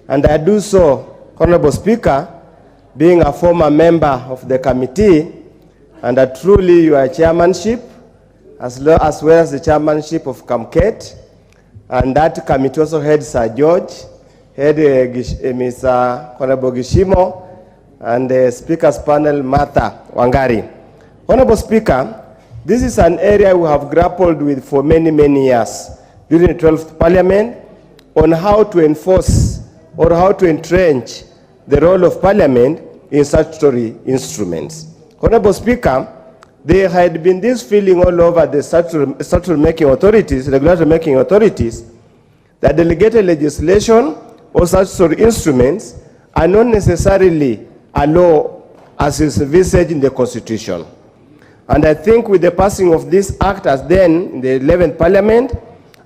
And I do so, Honorable Speaker, being a former member of the committee, and truly your chairmanship, as well as the chairmanship of Kamket, and that committee also had Sir George, had Mr. Honorable Gishimo, and the Speaker's panel, Martha Wangari. Honorable Speaker, this is an area we have grappled with for many, many years during the 12th Parliament on how to enforce or how to entrench the role of Parliament in statutory instruments. Honorable Speaker, there had been this feeling all over the statutory making authorities, regulatory making authorities, that delegated legislation or statutory instruments are not necessarily a law as is envisaged in the Constitution. And I think with the passing of this act as then in the 11th Parliament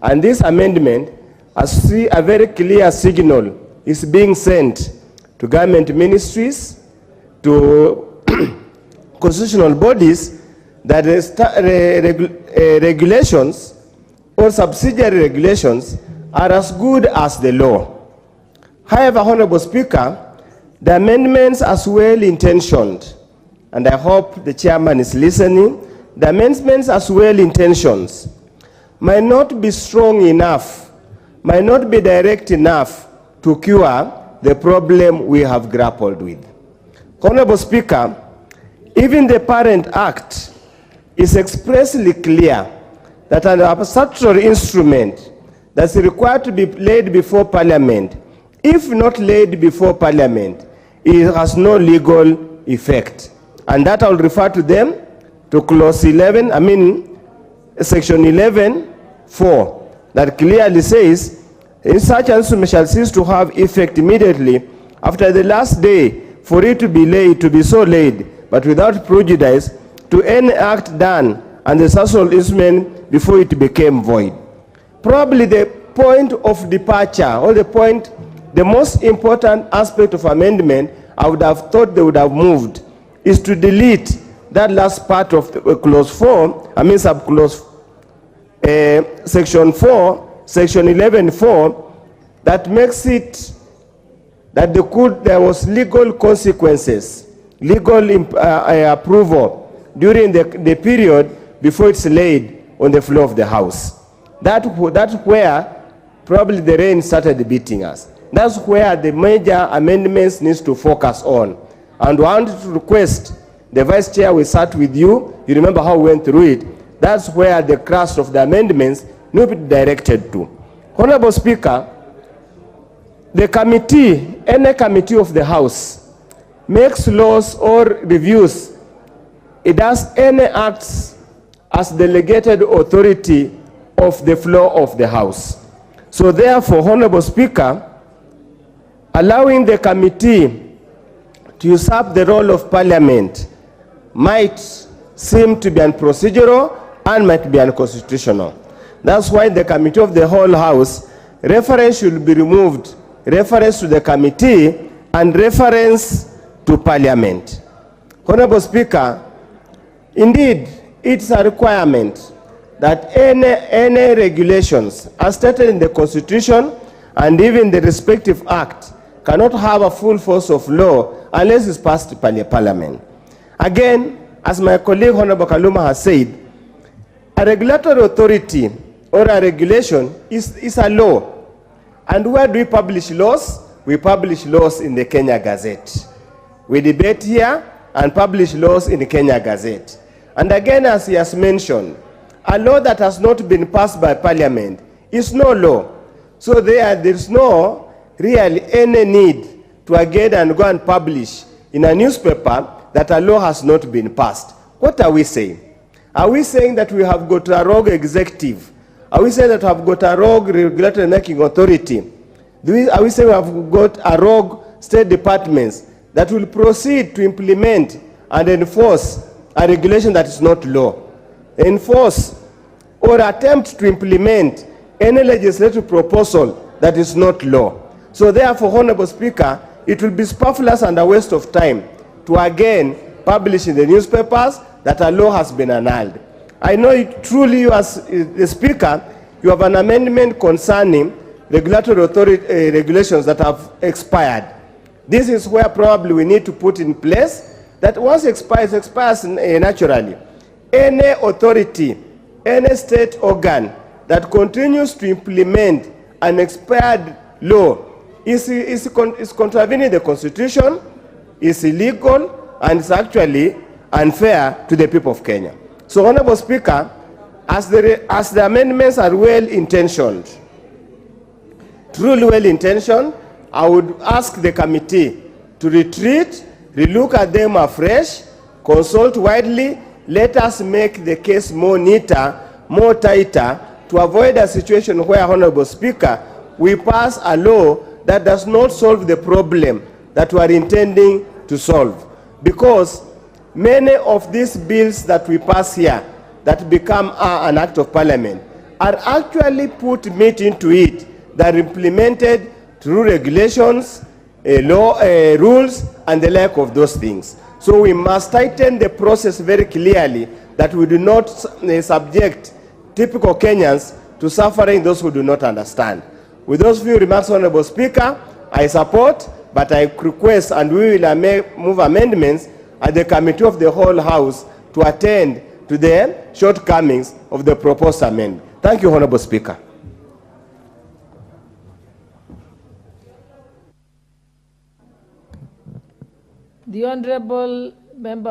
and this amendment, I see a very clear signal is being sent to government ministries, to constitutional bodies, that regulations or subsidiary regulations are as good as the law. However, Honorable Speaker, the amendments are well intentioned, and I hope the chairman is listening. The amendments as well intentioned might not be strong enough, might not be direct enough to cure the problem we have grappled with. Honorable Speaker, even the parent act is expressly clear that a statutory instrument that's required to be laid before Parliament, if not laid before Parliament, it has no legal effect. And that I'll refer to them to clause 11, section 11(4), that clearly says, in such an instrument shall cease to have effect immediately after the last day for it to be laid, to be so laid, but without prejudice to any act done and the statutory instrument before it became void. Probably the point of departure, or the most important aspect of amendment I would have thought they would have moved, is to delete that last part of the clause 4, subclause section 4, section 11(4), that makes it that there was legal consequences, legal approval during the period before it's laid on the floor of the House. That's where probably the rain started beating us. That's where the major amendments needs to focus on. And we want to request the Vice Chair, we sat with you remember how we went through it. That's where the crust of the amendments need to be directed to. Honorable Speaker, the committee, any committee of the House, makes laws or reviews. It does any acts as delegated authority of the floor of the House. So therefore, Honorable Speaker, allowing the committee to usurp the role of Parliament might seem to be unprocedural and might be unconstitutional. That's why the committee of the whole House, reference should be removed, reference to the committee and reference to Parliament. Honorable Speaker, indeed, it's a requirement that any regulations as stated in the Constitution and even the respective act cannot have a full force of law unless it's passed by Parliament. Again, as my colleague Honorable Kaluma has said, a regulatory authority or a regulation is a law. And where do we publish laws? We publish laws in the Kenya Gazette. We debate here and publish laws in the Kenya Gazette. And again, as he has mentioned, a law that has not been passed by Parliament is no law. So there's no really any need to again and go and publish in a newspaper that a law has not been passed. What are we saying? Are we saying that we have got a rogue executive? Are we saying that we have got a rogue regulatory making authority? Are we saying we have got a rogue state departments that will proceed to implement and enforce a regulation that is not law? Enforce or attempt to implement any legislative proposal that is not law. So therefore, Honorable Speaker, it will be superfluous and a waste of time to again publish in the newspapers that a law has been annulled. I know truly you as the Speaker, you have an amendment concerning regulatory authority regulations that have expired. This is where probably we need to put in place that once it expires naturally. Any authority, any state organ that continues to implement an expired law is contravening the Constitution, is illegal, and is actually unfair to the people of Kenya. So, Honorable Speaker, as the amendments are well-intentioned, truly well-intentioned, I would ask the committee to retreat, relook at them afresh, consult widely, let us make the case more neater, more tighter, to avoid a situation where, Honorable Speaker, we pass a law that does not solve the problem that we are intending to solve. Because many of these bills that we pass here, that become an act of parliament, are actually put meat into it, that are implemented through regulations, rules, and the like of those things. So we must tighten the process very clearly, that we do not subject typical Kenyans to suffering those who do not understand. With those few remarks, Honorable Speaker, I support, but I request, and we will move amendments at the Committee of the Whole House to attend to the shortcomings of the proposed amendment. Thank you, Honorable Speaker. The Honorable Member